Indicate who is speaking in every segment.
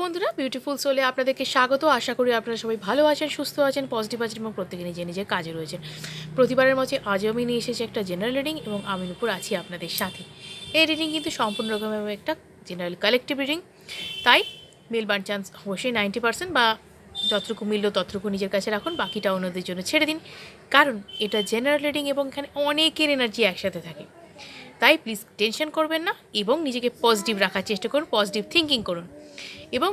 Speaker 1: বন্ধুরা, বিউটিফুল সোলে আপনাদেরকে স্বাগত। আশা করি আপনারা সবাই ভালো আছেন, সুস্থ আছেন, পজিটিভ আছেন এবং প্রত্যেকে নিজের নিজের কাজে রয়েছেন। প্রতিবারের মধ্যে আজও আমি নিয়ে এসেছি একটা জেনারেল রিডিং এবং আমি উপর আছি আপনাদের সাথে। এই রিডিং কিন্তু সম্পূর্ণ রকমের একটা জেনারেল কালেকটিভ রিডিং, তাই মিল বান চান্স অবশ্যই 90%, বা যতটুকু মিলল ততটুকু নিজের কাছে রাখুন, বাকিটা অন্যদের জন্য ছেড়ে দিন। কারণ এটা জেনারেল রিডিং এবং এখানে অনেকের এনার্জি একসাথে থাকে, তাই প্লিজ টেনশন করবেন না এবং নিজেকে পজিটিভ রাখার চেষ্টা করুন, পজিটিভ থিঙ্কিং করুন। এবং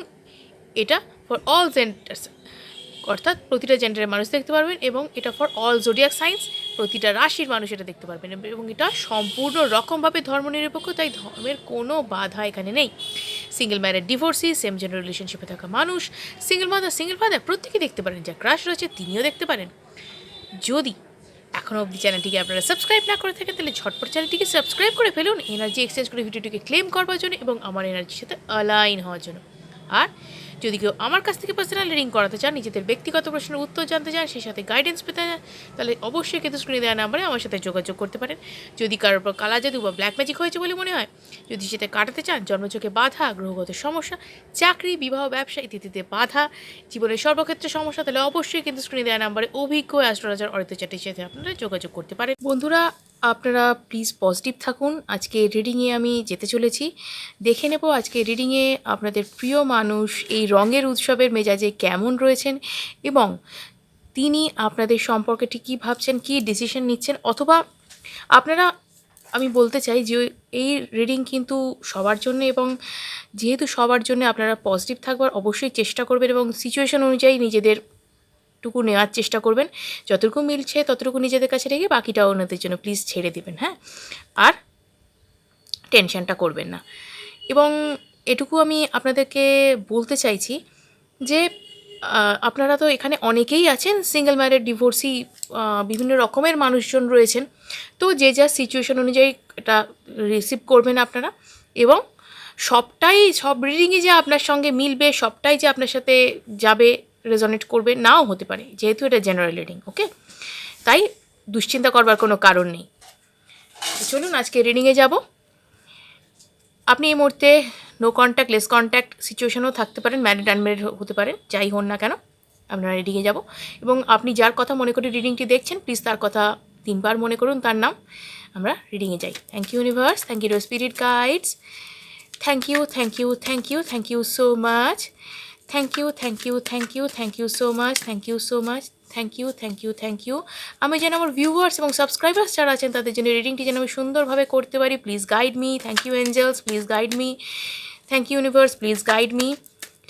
Speaker 1: এটা ফর অল জেন্ডার্স, অর্থাৎ প্রতিটা জেন্ডারের মানুষ দেখতে পারবেন, এবং এটা ফর অল জোডিয়াক সাইন্স, প্রতিটা রাশির মানুষ এটা দেখতে পারবেন। এবং এটা সম্পূর্ণ রকমভাবে ধর্মনিরপেক্ষ, তাই ধর্মের কোনো বাধা এখানে নেই। Single married, divorcee, same gender রিলেশনশিপে থাকা মানুষ, সিঙ্গেল মাদার, সিঙ্গেল ফাদার প্রত্যেকেই দেখতে পারেন। যা ক্রাশ রয়েছে তিনিও দেখতে পারেন। যদি এখনও অবধি চ্যানেলটিকে আপনারা সাবস্ক্রাইব না করে থাকেন, তাহলে ঝটপট চ্যানেলটিকে সাবস্ক্রাইব করে ফেলুন এনার্জি এক্সচেঞ্জ করে ভিডিওটিকে ক্লেম করবার জন্য এবং আমার এনার্জির সাথে অ্যালাইন হওয়ার জন্য। আর যদি কেউ আমার কাছ থেকে পার্সোনাল রিডিং করাতে চান, নিজেদের ব্যক্তিগত প্রশ্নের উত্তর জানতে চান, সেই সাথে গাইডেন্স পেতে চান, তাহলে অবশ্যই কিন্তু স্ক্রিনে দেওয়া নাম্বারে আমার সাথে যোগাযোগ করতে পারেন। যদি কারোর উপর কালা জাদু বা ব্ল্যাক ম্যাজিক হয়েছে বলে মনে হয়, যদি সেটা কাটাতে চান, জন্মচোখে বাধা, গ্রহগত সমস্যা, চাকরি, বিবাহ, ব্যবসা ইত্যাদিতে বাধা, জীবনের সর্বক্ষেত্রে সমস্যা, তাহলে অবশ্যই কিন্তু স্ক্রিনে দেওয়া নাম্বারে অভিজ্ঞ অ্যাস্ট্রোলজার অরিত্র চ্যাটার্জির সাথে আপনারা যোগাযোগ করতে পারেন। বন্ধুরা, আপনারা প্লিজ পজিটিভ থাকুন। আজকে রিডিংয়ে আমি যেতে চলেছি, দেখে নেব আজকে রিডিংয়ে আপনাদের প্রিয় মানুষ এই রঙের উৎসবের মেজাজে কেমন রয়েছেন এবং তিনি আপনাদের সম্পর্কে ঠিক কী ভাবছেন, কী ডিসিশন নিচ্ছেন, অথবা আপনারা, আমি বলতে চাই যে এই রিডিং কিন্তু সবার জন্য, এবং যেহেতু সবার জন্য আপনারা পজিটিভ থাকবার অবশ্যই চেষ্টা করবেন এবং সিচুয়েশন অনুযায়ী নিজেদের টুকু নেওয়ার চেষ্টা করবেন। যতটুকু মিলছে ততটুকু নিজেদের কাছে রেখে বাকিটা অন্যদের জন্য প্লিজ ছেড়ে দেবেন, হ্যাঁ? আর টেনশনটা করবেন না। এবং এটুকু আমি আপনাদেরকে বলতে চাইছি যে আপনারা তো এখানে অনেকেই আছেন, সিঙ্গেল ম্যারেড, ডিভোর্সি, বিভিন্ন রকমের মানুষজন রয়েছেন। তো যে যার সিচুয়েশন অনুযায়ী এটা রিসিভ করবেন আপনারা, এবং সব রিডিংই যে আপনার সঙ্গে মিলবে, সবটাই যে আপনার সাথে যাবে, রেজনেট করবে, নাও হতে পারে, যেহেতু এটা জেনারেল রিডিং। ওকে, তাই দুশ্চিন্তা করবার কোনো কারণ নেই। চলুন আজকে রিডিংয়ে যাব। আপনি এই মুহূর্তে নো কন্ট্যাক্ট, লেস কন্ট্যাক্ট সিচুয়েশনও থাকতে পারেন, ম্যারিড আনম্যারিড হতে পারেন, যাই হন না কেন আপনারা রিডিংয়ে যাব। এবং আপনি যার কথা মনে করে রিডিংটি দেখছেন, প্লিজ তার কথা 3 বার মনে করুন, তার নাম। আমরা রিডিংয়ে যাই। Thank you universe, thank you spirit guides, thank you, thank you, thank you, thank you so much, thank you, thank you, thank you, thank you so much, thank you so much, thank you, thank you, thank you. আমি যেন আমার viewers এবং subscribers যারা আছেন তাদের জন্য রিডিংটি যেন আমি সুন্দরভাবে করতে পারি, please guide me. Thank you Angeles, please guide me. Thank you universe, please guide me.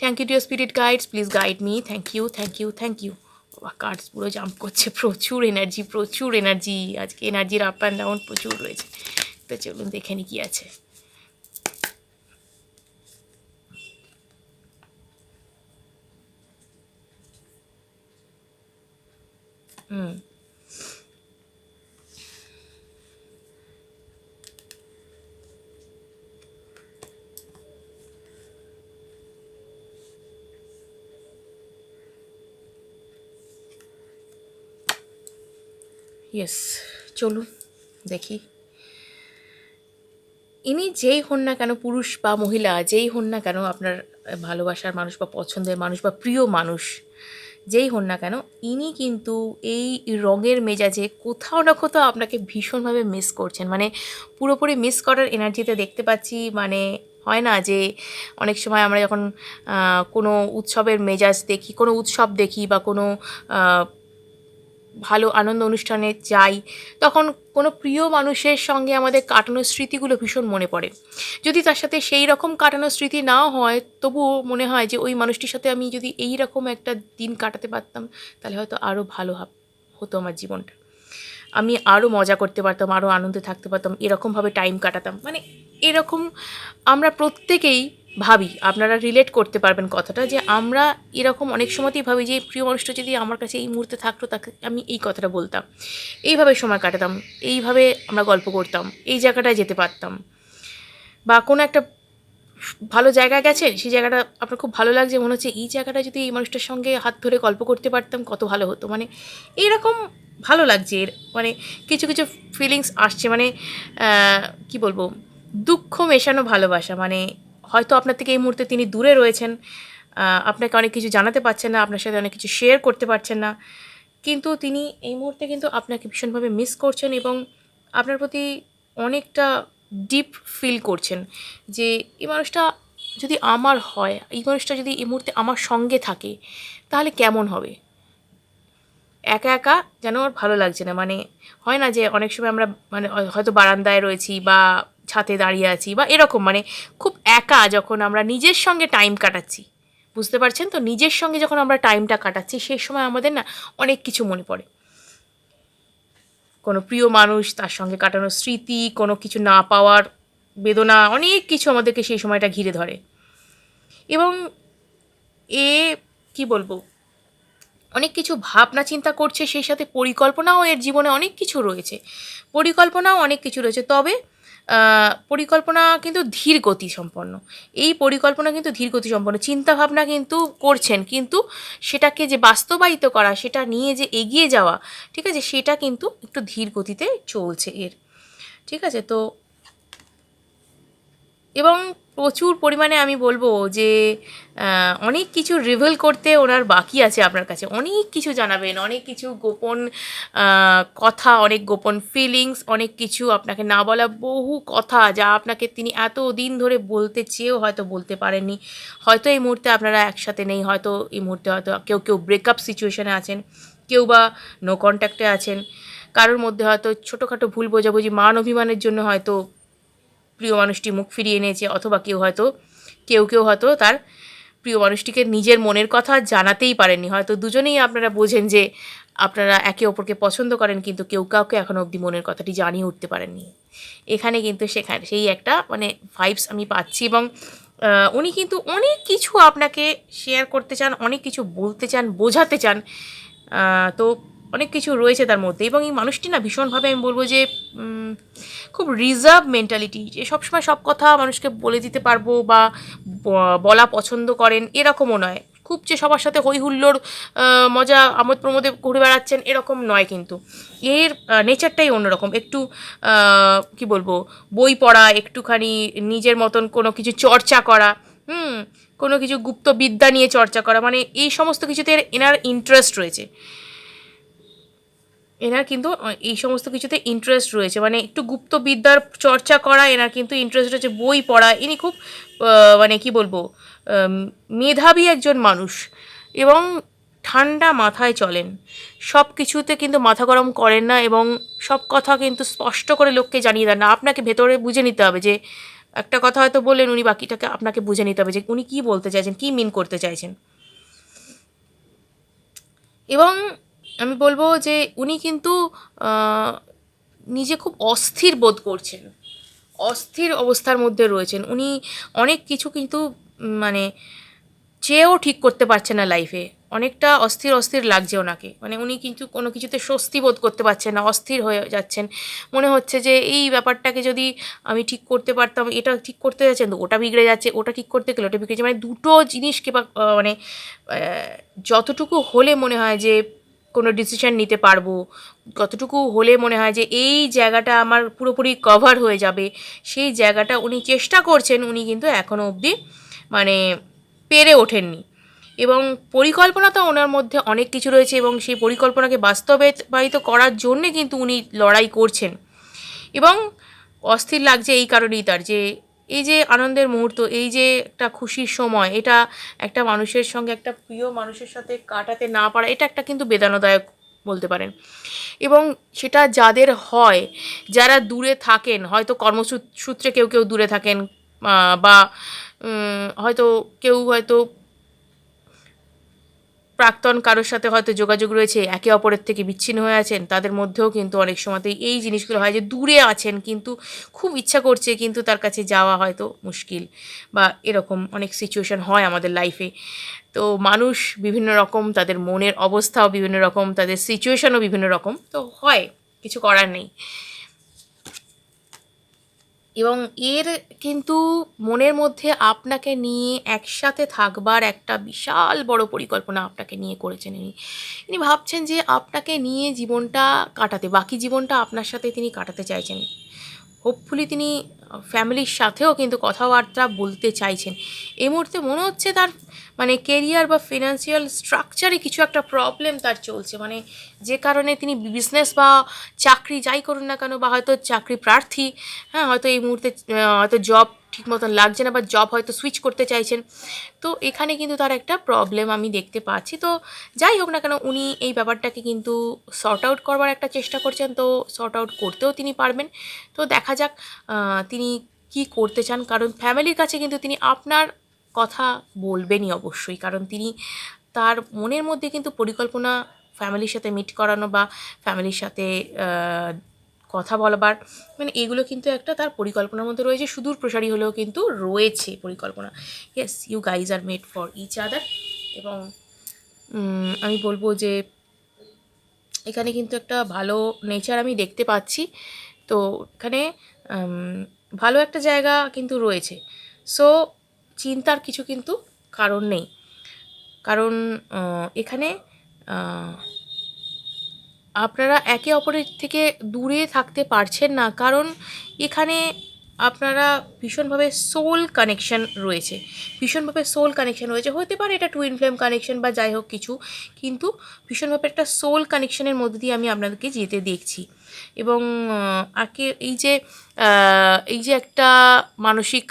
Speaker 1: Thank you dear spirit guides, please guide me. Thank you, thank you, thank you. বাবা, কার্ডস পুরো জাম্প করছে, প্রচুর energy, প্রচুর energy আজকে, এনার্জির up and down প্রচুর রয়েছে। তো চলুন দেখে নি কী আছে। ইয়েস, চলুন দেখি। ইনি যেই হন না কেন, পুরুষ বা মহিলা যেই হন না কেন, আপনার ভালোবাসার মানুষ বা পছন্দের মানুষ বা প্রিয় মানুষ যেই হন না কেন, ইনি কিন্তু এই রঙের মেজাজে কোথাও না কোথাও আপনাকে ভীষণভাবে মিস করছেন। মানে পুরোপুরি মিস করার এনার্জিতে দেখতে পাচ্ছি। মানে হয় না যে অনেক সময় আমরা যখন কোনো উৎসবের মেজাজ দেখি, কোনো উৎসব দেখি বা কোনো ভালো আনন্দ অনুষ্ঠানে যাই, তখন কোনো প্রিয় মানুষের সঙ্গে আমাদের কাটানো স্মৃতিগুলো ভীষণ মনে পড়ে। যদি তার সাথে সেই রকম কাটানো স্মৃতি নাও হয়, তবুও মনে হয় যে ওই মানুষটির সাথে আমি যদি এই রকম একটা দিন কাটাতে পারতাম, তাহলে হয়তো আরও ভালো হতো আমার জীবনটা। আমি আরও মজা করতে পারতাম, আরও আনন্দে থাকতে পারতাম, এরকমভাবে টাইম কাটাতাম। মানে এরকম আমরা প্রত্যেকেই ভাবি, আপনারা রিলেট করতে পারবেন কথাটা, যে আমরা এরকম অনেক সময়তেই ভাবি যে প্রিয় মানুষটা যদি আমার কাছে এই মুহূর্তে থাকতো, তাকে আমি এই কথাটা বলতাম, এইভাবে সময় কাটাতাম, এইভাবে আমরা গল্প করতাম, এই জায়গাটায় যেতে পারতাম। বা কোনো একটা ভালো জায়গায় গেছেন, সেই জায়গাটা আপনার খুব ভালো লাগছে, মনে হচ্ছে এই জায়গাটা যদি এই মানুষটার সঙ্গে হাত ধরে গল্প করতে পারতাম কত ভালো হতো। মানে এইরকম ভালো লাগছে, মানে কিছু কিছু ফিলিংস আসছে। মানে কি বলবো, দুঃখ মেশানো ভালোবাসা। মানে হয়তো আপনার থেকে এই মুহূর্তে তিনি দূরে রয়েছেন, আপনাকে অনেক কিছু জানাতে পারছেন না, আপনার সাথে অনেক কিছু শেয়ার করতে পারছেন না, কিন্তু তিনি এই মুহূর্তে কিন্তু আপনাকে ভীষণভাবে মিস করছেন এবং আপনার প্রতি অনেকটা ডিপ ফিল করছেন যে এই মানুষটা যদি আমার হয়, এই মানুষটা যদি এই মুহূর্তে আমার সঙ্গে থাকে তাহলে কেমন হবে। একা একা যেন ওর ভালো লাগছে না, মানে হয় না যে অনেক সময় আমরা মানে হয়তো বারান্দায় রয়েছি বা ছাদে দাঁড়িয়ে আছি বা এরকম, মানে খুব একা যখন আমরা নিজের সঙ্গে টাইম কাটাচ্ছি, বুঝতে পারছেন তো, নিজের সঙ্গে যখন আমরা টাইমটা কাটাচ্ছি সেই সময় আমাদের না অনেক কিছু মনে পড়ে, কোনো প্রিয় মানুষ, তার সঙ্গে কাটানো স্মৃতি, কোনো কিছু না পাওয়ার বেদনা, অনেক কিছু আমাদেরকে সেই সময়টা ঘিরে ধরে। এবং এ কি বলবো, অনেক কিছু ভাবনা চিন্তা করছে, সেই সাথে পরিকল্পনাও এর জীবনে অনেক কিছু রয়েছে, পরিকল্পনাও অনেক কিছু রয়েছে, তবে পরিকল্পনা কিন্তু ধীর গতি সম্পন্ন। এই পরিকল্পনা কিন্তু ধীর গতি সম্পন্ন, চিন্তাভাবনা কিন্তু করছেন, কিন্তু সেটাকে যে বাস্তবায়িত করা, সেটা নিয়ে যে এগিয়ে যাওয়া, ঠিক আছে, সেটা কিন্তু একটু ধীর গতিতে চলছে এর, ঠিক আছে। তো এবং প্রচুর পরিমাণে আমি বলবো যে অনেক কিছু রিভিল করতে ওনার বাকি আছে আপনার কাছে, অনেক কিছু জানাবেন, অনেক কিছু গোপন কথা, অনেক গোপন ফিলিংস, অনেক কিছু আপনাকে না বলা বহু কথা যা আপনাকে তিনি এত দিন ধরে বলতে চেয়েও হয়তো বলতে পারেননি। হয়তো এই মুহূর্তে আপনারা একসাথে নেই, হয়তো এই মুহূর্তে হয়তো কেউ কেউ ব্রেকআপ সিচুয়েশানে আছেন, কেউ বা নো কন্ট্যাক্টে আছেন, কারোর মধ্যে হয়তো ছোটোখাটো ভুল বোঝাবুঝি, মান অভিমানের জন্য হয়তো প্রিয় মানুষটি মুখ ফিরিয়ে নিয়েছে, অথবা কেউ হয়তো তার প্রিয় মানুষটিকে নিজের মনের কথা জানাতেই পারেননি। হয়তো দুজনেই আপনারা বোঝেন যে আপনারা একে অপরকে পছন্দ করেন, কিন্তু কেউ কাউকে এখনও অবধি মনের কথাটি জানিয়ে উঠতে পারেননি। এখানে কিন্তু সেখানে সেই একটা মানে ভাইবস আমি পাচ্ছি, এবং উনি কিন্তু অনেক কিছু আপনাকে শেয়ার করতে চান, অনেক কিছু বলতে চান, বোঝাতে চান। তো অনেক কিছু রয়েছে তার মধ্যে, এবং এই মানুষটি না ভীষণভাবে আমি বলবো যে খুব রিজার্ভ মেন্টালিটি, যে সবসময় সব কথা মানুষকে বলে দিতে পারবো বা বলা পছন্দ করেন এরকমও নয়, খুব যে সবার সাথে হই হুল্লোড় মজা আমোদ প্রমোদে ঘুরে বেড়াচ্ছেন এরকম নয়, কিন্তু এর নেচারটাই অন্যরকম, একটু কি বলবো, বই পড়া, একটুখানি নিজের মতন কোনো কিছু চর্চা করা, কোনো কিছু গুপ্ত বিদ্যা নিয়ে চর্চা করা, মানে এই সমস্ত কিছুতে এনার ইন্টারেস্ট রয়েছে, এনার কিন্তু এই সমস্ত কিছুতে ইন্টারেস্ট রয়েছে, মানে একটু গুপ্তবিদ্যার চর্চা করা এনার কিন্তু ইন্টারেস্ট রয়েছে, বই পড়া, ইনি খুব মানে কি বলবো, মেধাবী একজন মানুষ, এবং ঠান্ডা মাথায় চলেন, সব কিছুতে কিন্তু মাথা গরম করেন না, এবং সব কথা কিন্তু স্পষ্ট করে লোককে জানিয়ে দেন না, আপনাকে ভেতরে বুঝে নিতে হবে যে একটা কথা হয়তো বললেন, উনি বাকিটাকে আপনাকে বুঝে নিতে হবে যে উনি কী বলতে চাইছেন, কী মিন করতে চাইছেন। এবং আমি বলবো যে উনি কিন্তু আহ, নিজে খুব অস্থির বোধ করছেন, অস্থির অবস্থার মধ্যে রয়েছেন উনি, অনেক কিছু কিন্তু মানে চেয়েও ঠিক করতে পারছেন না লাইফে, অনেকটা অস্থির অস্থির লাগছে ওনাকে, মানে উনি কিন্তু কোনো কিছুতে স্বস্তি বোধ করতে পারছেন না, অস্থির হয়ে যাচ্ছেন, মনে হচ্ছে যে এই ব্যাপারটাকে যদি আমি ঠিক করতে পারতাম, এটা ঠিক করতে যাচ্ছেন তো ওটা বিগড়ে যাচ্ছে, ওটা ঠিক করতে গেলে ওটা বিগড়ে যাচ্ছে, মানে দুটো জিনিসকে বা মানে যতটুকু হলে মনে হয় যে কোনো ডিসিশন নিতে পারবো, কতটুকু হলে মনে হয় যে এই জায়গাটা আমার পুরোপুরি কভার হয়ে যাবে, সেই জায়গাটা উনি চেষ্টা করছেন, উনি কিন্তু এখনও অবধি মানে পেরে ওঠেননি। এবং পরিকল্পনা তো ওনার মধ্যে অনেক কিছু রয়েছে, এবং সেই পরিকল্পনাকে বাস্তবায়িত করার জন্যে কিন্তু উনি লড়াই করছেন, এবং অস্থির লাগছে এই কারণেই তার, যে এই যে আনন্দের মুহূর্ত, এই যে একটা খুশির সময়, এটা একটা মানুষের সঙ্গে, একটা প্রিয় মানুষের সাথে কাটাতে না পারা, এটা একটা কিন্তু বেদনাদায়ক বলতে পারেন। এবং সেটা যাদের হয়, যারা দূরে থাকেন, হয়তো কর্মসূত্রে কেউ কেউ দূরে থাকেন, বা হয়তো কেউ হয়তো প্রাক্তন কারোর সাথে হয়তো যোগাযোগ রয়েছে, একে অপরের থেকে বিচ্ছিন্ন হয়ে আছেন, তাদের মধ্যেও কিন্তু অনেক সময়তেই এই জিনিসগুলো হয় যে দূরে আছেন কিন্তু খুব ইচ্ছা করছে, কিন্তু তার কাছে যাওয়া হয়তো মুশকিল, বা এরকম অনেক সিচুয়েশন হয় আমাদের লাইফে। তো মানুষ বিভিন্ন রকম, তাদের মনের অবস্থাও বিভিন্ন রকম, তাদের সিচুয়েশনও বিভিন্ন রকম, তো হয়, কিছু করার নেই। এবং এর কিন্তু মনের মধ্যে আপনাকে নিয়ে একসাথে থাকবার একটা বিশাল বড় পরিকল্পনা আপনাকে নিয়ে করেছেন ইনি। ইনি ভাবছেন যে আপনাকে নিয়ে জীবনটা কাটাতে, বাকি জীবনটা আপনার সাথে তিনি কাটাতে চাইছেন। হোপফুলি তিনি ফ্যামিলির সাথেও কিন্তু কথাবার্তা বলতে চাইছেন। এই মুহূর্তে মনে হচ্ছে তার মানে কেরিয়ার বা ফিনান্সিয়াল স্ট্রাকচারে কিছু একটা প্রবলেম তার চলছে, মানে যে কারণে তিনি বিজনেস বা চাকরি যাই করুন না কেন, বা হয়তো চাকরি প্রার্থী, হ্যাঁ, হয়তো এই মুহূর্তে হয়তো জব ঠিক মতন লাগছে না বা জব হয়তো সুইচ করতে চাইছেন। তো এখানে কিন্তু তার একটা প্রবলেম আমি দেখতে পাচ্ছি। তো যাই হোক না কেন, উনি এই ব্যাপারটাকে কিন্তু সর্ট আউট করবার একটা চেষ্টা করছেন, তো সর্ট আউট করতেও তিনি পারবেন। তো দেখা যাক তিনি কি করতে চান, কারণ ফ্যামিলির কাছে কিন্তু তিনি আপনার কথা বলবেনই অবশ্যই, কারণ তিনি তার মনের মধ্যে কিন্তু পরিকল্পনা ফ্যামিলির সাথে মিট করানো বা ফ্যামিলির সাথে কথা বলবার, মানে এগুলো কিন্তু একটা তার পরিকল্পনার মধ্যে রয়েছে, সুদূর প্রসারী হলেও কিন্তু রয়েছে পরিকল্পনা। Yes, you guys are made for each আদার। এবং আমি বলবো যে এখানে কিন্তু একটা ভালো নেচার আমি দেখতে পাচ্ছি। তো এখানে ভালো একটা জায়গা কিন্তু রয়েছে। সো চিন্তার কিছু কিন্তু কারণ নেই, কারণ এখানে আপনারা একে অপরের থেকে দূরে থাকতে পারছেন না, কারণ এখানে আপনারা ভীষণভাবে সোল কানেকশন রয়েছে, ভীষণভাবে সোল কানেকশন রয়েছে। হতে পারে এটা টুইন ফ্লেম কানেকশন বা যাই হোক কিছু, কিন্তু ভীষণভাবে একটা সোল কানেকশনের মধ্যে দিয়ে আমি আপনাদেরকে যেতে দেখছি। এবং এই যে একটা মানসিক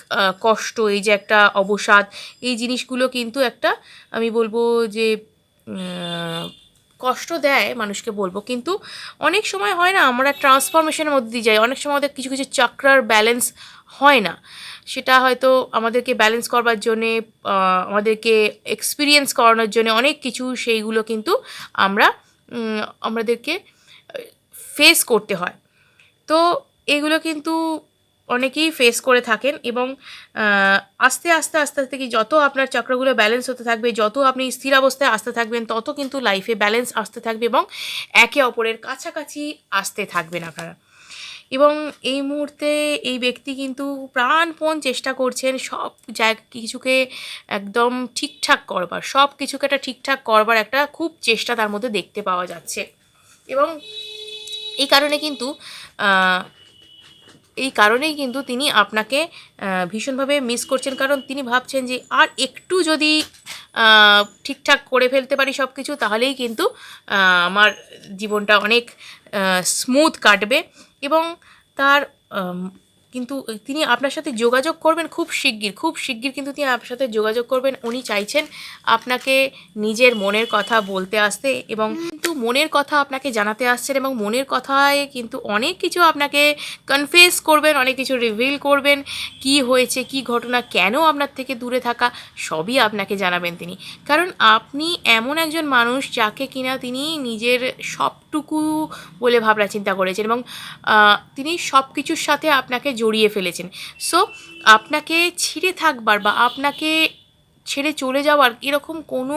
Speaker 1: কষ্ট, এই যে একটা অবসাদ, এই জিনিসগুলো কিন্তু একটা, আমি বলবো যে কষ্ট দেয় মানুষকে বলবো, কিন্তু অনেক সময় হয় না আমরা ট্রান্সফরমেশনের মধ্যে দিয়ে যাই, অনেক সময় আমাদের কিছু কিছু চক্রার ব্যালেন্স হয় না, সেটা হয়তো আমাদেরকে ব্যালেন্স করবার জন্যে আমাদেরকে এক্সপিরিয়েন্স করানোর জন্য অনেক কিছু, সেইগুলো কিন্তু আমরা আমাদেরকে ফেস করতে হয়। তো এগুলো কিন্তু অনেকেই ফেস করে থাকেন। এবং আস্তে আস্তে আস্তে আস্তে কি যত আপনার চক্রগুলো ব্যালেন্স হতে থাকবে, যত আপনি স্থির অবস্থায় আসতে থাকবেন, তত কিন্তু লাইফে ব্যালেন্স আসতে থাকবে এবং একে অপরের কাছাকাছি আসতে থাকবেন আপনারা। এবং এই মুহূর্তে এই ব্যক্তি কিন্তু প্রাণপণ চেষ্টা করছেন সব কিছুকে একদম ঠিকঠাক করবার, সব কিছুকে একটা ঠিকঠাক করবার একটা খুব চেষ্টা তার মধ্যে দেখতে পাওয়া যাচ্ছে। এবং এই কারণে কিন্তু এই কারণেই কিন্তু তিনি আপনাকে ভীষণভাবে মিস করছেন, কারণ তিনি ভাবছেন যে আর একটু যদি ঠিকঠাক করে ফেলতে পারি সব কিছু, তাহলেই কিন্তু আমার জীবনটা অনেক স্মুথ কাটবে। এবং তার কিন্তু তিনি আপনার সাথে যোগাযোগ করবেন খুব শিগগির, খুব শিগগির কিন্তু তিনি আপনার সাথে যোগাযোগ করবেন। উনি চাইছেন আপনাকে নিজের মনের কথা বলতে আসতে, এবং কিন্তু মনের কথা আপনাকে জানাতে আসছেন, এবং মনের কথায় কিন্তু অনেক কিছু আপনাকে কনফেস করবেন, অনেক কিছু রিভিল করবেন, কি হয়েছে, কি ঘটনা, কেন আপনার থেকে দূরে থাকা, সবই আপনাকে জানাবেন তিনি। কারণ আপনি এমন একজন মানুষ যাকে কিনা তিনি নিজের সবটুকু বলে ভাবনা চিন্তা করেছেন, এবং তিনি সব কিছুর সাথে আপনাকে জড়িয়ে ফেলেছেন। সো আপনাকে ছিঁড়ে থাকবার বা আপনাকে ছেড়ে চলে যাওয়ার এরকম কোনো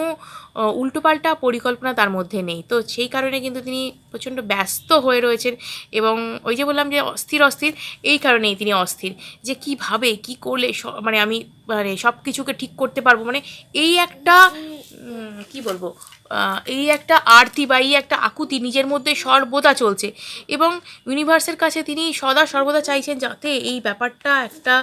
Speaker 1: উল্টোপাল্টা পরিকল্পনা তার মধ্যে নেই। তো সেই কারণে কিন্তু তিনি প্রচণ্ড ব্যস্ত হয়ে রয়েছেন। এবং ওই যে বললাম যে অস্থির অস্থির, এই কারণেই তিনি অস্থির যে কীভাবে কী করলে মানে আমি মানে সব কিছুকে ঠিক করতে পারবো, মানে এই একটা কি বলবো, এই একটা আরতি বা এই একটা আকুতি নিজের মধ্যে সর্বদা চলছে। এবং ইউনিভার্সের কাছে তিনি সদা সর্বদা চাইছেন যাতে এই ব্যাপারটা একটা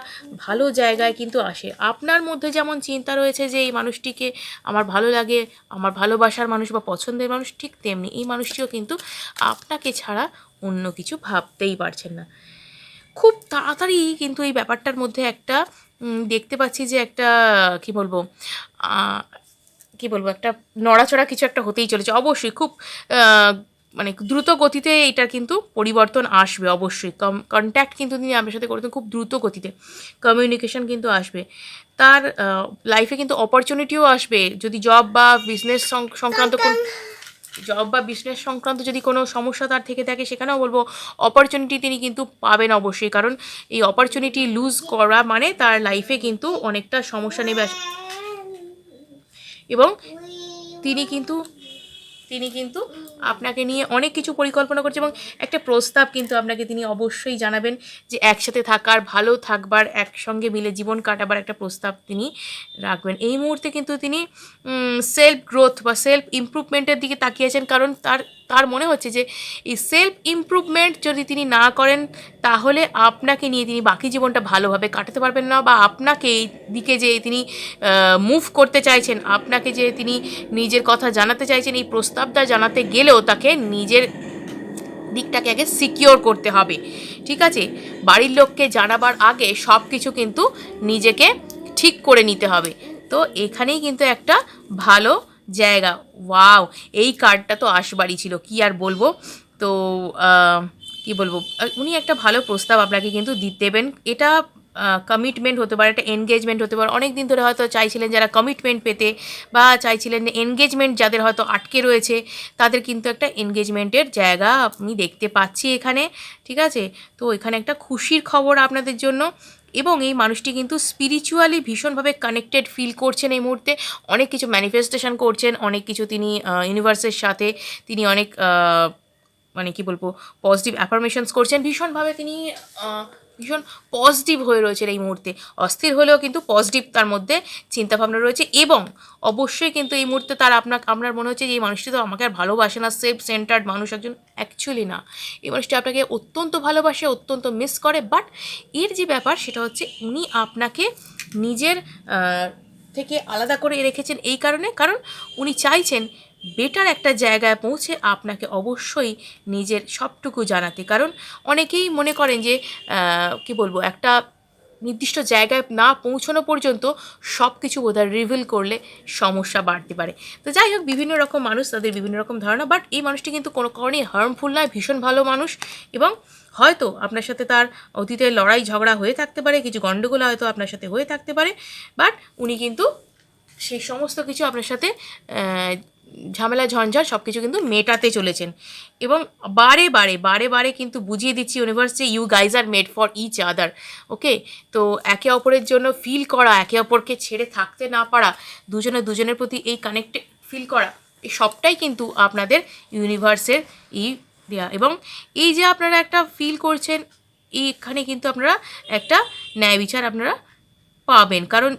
Speaker 1: ভালো জায়গায় কিন্তু আসে। আপনার মধ্যে যেমন চিন্তা রয়েছে যে এই মানুষটিকে আমার ভালো লাগে, আমার ভালোবাসার মানুষ বা পছন্দের মানুষ, ঠিক তেমনি এই মানুষটিও কিন্তু আপনাকে ছাড়া অন্য কিছু ভাবতেই পারছেন না। খুব তাড়াতাড়ি কিন্তু এই ব্যাপারটার মধ্যে একটা দেখতে পাচ্ছি যে একটা কি বলবো একটা নড়াচড়া কিছু একটা হতেই চলেছে অবশ্যই, খুব মানে দ্রুত গতিতে এটার কিন্তু পরিবর্তন আসবে অবশ্যই। কন্ট্যাক্ট কিন্তু তিনি আপনার সাথে করতেন খুব দ্রুত গতিতে, কমিউনিকেশন কিন্তু আসবে তার লাইফে, কিন্তু অপরচুনিটিও আসবে। যদি জব বা বিজনেস সংক্রান্ত যদি কোনো সমস্যা তার থেকে থাকে, সেখানেও বলবো অপরচুনিটি তিনি কিন্তু পাবেন অবশ্যই, কারণ এই অপরচুনিটি লুজ করা মানে তার লাইফে কিন্তু অনেকটা সমস্যা নেবে। এবং তিনি কিন্তু আপনাকে নিয়ে অনেক কিছু পরিকল্পনা করছে, এবং একটা প্রস্তাব কিন্তু আপনাকে তিনি অবশ্যই জানাবেন যে একসাথে থাকার, ভালো থাকবার, একসঙ্গে মিলে জীবন কাটাবার একটা প্রস্তাব তিনি রাখবেন। এই মুহূর্তে কিন্তু তিনি সেলফ গ্রোথ বা সেলফ ইমপ্রুভমেন্টের দিকে তাকিয়েছেন, কারণ তার মনে হচ্ছে যে এই সেলফ ইমপ্রুভমেন্ট যদি তিনি না করেন তাহলে আপনাকে নিয়ে তিনি বাকি জীবনটা ভালোভাবে কাটাতে পারবেন না, বা আপনাকে এই দিকে যে তিনি মুভ করতে চাইছেন, আপনাকে যে তিনি নিজের কথা জানাতে চাইছেন, এই প্রস্তাবটা জানাতে গেলেও তাকে নিজের দিকটাকে আগে সিকিওর করতে হবে। ঠিক আছে, বাড়ির লোককে জানাবার আগে সব কিছু কিন্তু নিজেকে ঠিক করে নিতে হবে। তো এখানেই কিন্তু একটা ভালো জায়গা। ওয়াও, এই কার্ডটা তো আসবারই ছিল, কি আর বলবো। তো কি বলবো, উনি একটা ভালো প্রস্তাব আপনাকে কিন্তু দেবেন। এটা কমিটমেন্ট হতে পারে, একটা এনগেজমেন্ট হতে পারে। অনেক দিন ধরে হয়তো চাইছিলেন যারা কমিটমেন্ট পেতে, বা চাইছিলেন এনগেজমেন্ট যাদের হয়তো আটকে রয়েছে, তাদের কিন্তু একটা এনগেজমেন্টের জায়গা আমি দেখতে পাচ্ছি এখানে। ঠিক আছে, তো এখানে একটা খুশির খবর আপনাদের জন্য। এবং এই মানুষটি কিন্তু স্পিরিচুয়ালি ভীষণভাবে কানেক্টেড ফিল করছেন এই মুহূর্তে। অনেক কিছু ম্যানিফেস্টেশন করছেন, অনেক কিছু তিনি ইউনিভার্সের সাথে তিনি অনেক মানে কি বলবো, পজিটিভ অ্যাফার্মেশনস করছেন। ভীষণভাবে তিনি ভীষণ পজিটিভ হয়ে রয়েছেন এই মুহূর্তে। অস্থির হলেও কিন্তু পজিটিভ তার মধ্যে চিন্তাভাবনা রয়েছে। এবং অবশ্যই কিন্তু এই মুহূর্তে তার আপনার মনে হচ্ছে যে এই মানুষটি তো আমাকে আর ভালোবাসে না, সেলফ সেন্টার্ড মানুষ একজন। অ্যাকচুয়ালি না, এই মানুষটি আপনাকে অত্যন্ত ভালোবাসে, অত্যন্ত মিস করে। বাট এর যে ব্যাপার সেটা হচ্ছে উনি আপনাকে নিজের থেকে আলাদা করে রেখেছেন এই কারণে, কারণ উনি চাইছেন বেটার একটা জায়গায় পৌঁছে আপনাকে অবশ্যই নিজের সবটুকু জানাতে। কারণ অনেকেই মনে করেন যে কি বলবো, একটা নির্দিষ্ট জায়গায় না পৌঁছানো পর্যন্ত সব কিছু বোধহয় রিভিল করলে সমস্যা বাড়তে পারে। তো যাই হোক, বিভিন্ন রকম মানুষ, তাদের বিভিন্ন রকম ধারণা। বাট এই মানুষটি কিন্তু কোনো কারণেই হার্মফুল নয়, ভীষণ ভালো মানুষ। এবং হয়তো আপনার সাথে তার অতীতে লড়াই ঝগড়া হয়ে থাকতে পারে, কিছু গণ্ডগোল হয়তো আপনার সাথে হয়ে থাকতে পারে। বাট উনি কিন্তু সেই সমস্ত কিছু আপনার সাথে ঝামেলা ঝঞ্ঝাট সব কিছু কিন্তু মেটাতে চলেছেন। এবং বারে বারে বারে বারে কিন্তু বুঝিয়ে দিচ্ছি ইউনিভার্স যে you guys are made for each other. Okay, তো একে অপরের জন্য ফিল করা, একে অপরকে ছেড়ে থাকতে না পারা, দুজনের প্রতি এই কানেক্টেড ফিল করা, এই সবটাই কিন্তু আপনাদের ইউনিভার্সের দেয়া। এবং এই যে আপনারা একটা ফিল করছেন, এইখানে কিন্তু আপনারা একটা ন্যায় বিচার আপনারা পাবেন। কারণ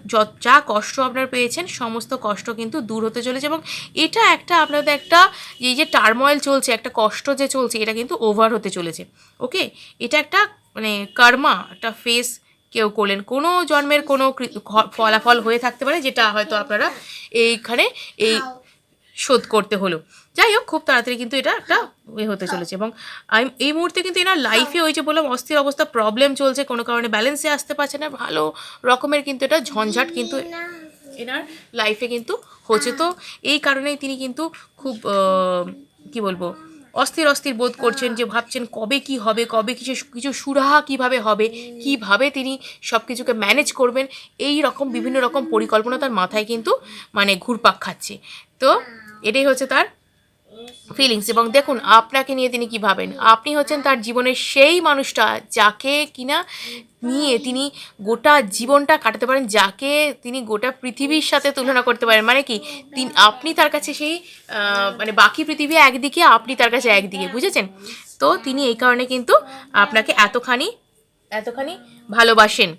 Speaker 1: যা কষ্ট আপনারা পেয়েছেন সমস্ত কষ্ট কিন্তু দূর হতে চলেছে। এবং এটা একটা আপনাদের একটা এই যে টার্ময়েল চলছে, একটা কষ্ট যে চলছে, এটা কিন্তু ওভার হতে চলেছে। ওকে, এটা একটা মানে কর্মা, একটা ফেস কেউ করলেন, কোনো জন্মের কোনো ফলাফল হয়ে থাকতে পারে, যেটা হয়তো আপনারা এইখানে এই শোধ করতে হলো। যাই হোক, খুব তাড়াতাড়ি কিন্তু এটা একটা হতে চলেছে। এবং এই মুহূর্তে কিন্তু এনার লাইফে ওই যে বললাম অস্থির অবস্থা, প্রবলেম চলছে, কোনো কারণে ব্যালেন্সে আসতে পারছে না, ভালো রকমের কিন্তু এটা ঝঞ্ঝাট কিন্তু এনার লাইফে কিন্তু হচ্ছে। তো এই কারণেই তিনি কিন্তু খুব কি বলবো, অস্থির বোধ করছেন, যে ভাবছেন কবে কি হবে, কবে কিছু সুরাহা কিভাবে হবে, কিভাবে তিনি সব কিছুকে ম্যানেজ করবেন। এই রকম বিভিন্ন রকম পরিকল্পনা তার মাথায় কিন্তু মানে ঘুরপাক খাচ্ছে। তো এটাই হচ্ছে তার ফিলিংস। এবং দেখুন আপনাকে নিয়ে তিনি কী ভাবেন। আপনি হচ্ছেন তার জীবনের সেই মানুষটা যাকে কিনা নিয়ে তিনি গোটা জীবনটা কাটাতে পারেন, যাকে তিনি গোটা পৃথিবীর সাথে তুলনা করতে পারেন। মানে কি, আপনি তার কাছে সেই মানে বাকি পৃথিবী একদিকে, আপনি তার কাছে একদিকে, বুঝেছেন? তো তিনি এই কারণে কিন্তু আপনাকে এতখানি ভালোবাসেন।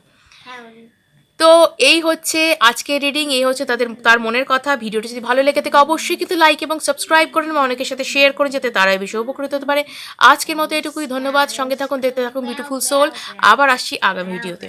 Speaker 1: তো এই হচ্ছে আজকের রিডিং, এই হচ্ছে তার মনের কথা। ভিডিওটি যদি ভালো লেগে থাকে অবশ্যই কিন্তু লাইক এবং সাবস্ক্রাইব করুন, এবং অনেকের সাথে শেয়ার করুন, যাতে তারা এই বিষয়ে উপকৃত হতে পারে। আজকের মতো এটুকুই, ধন্যবাদ। সঙ্গে থাকুন, দেখতে থাকুন বিউটিফুল সোল। আবার আসছি আগামী ভিডিওতে।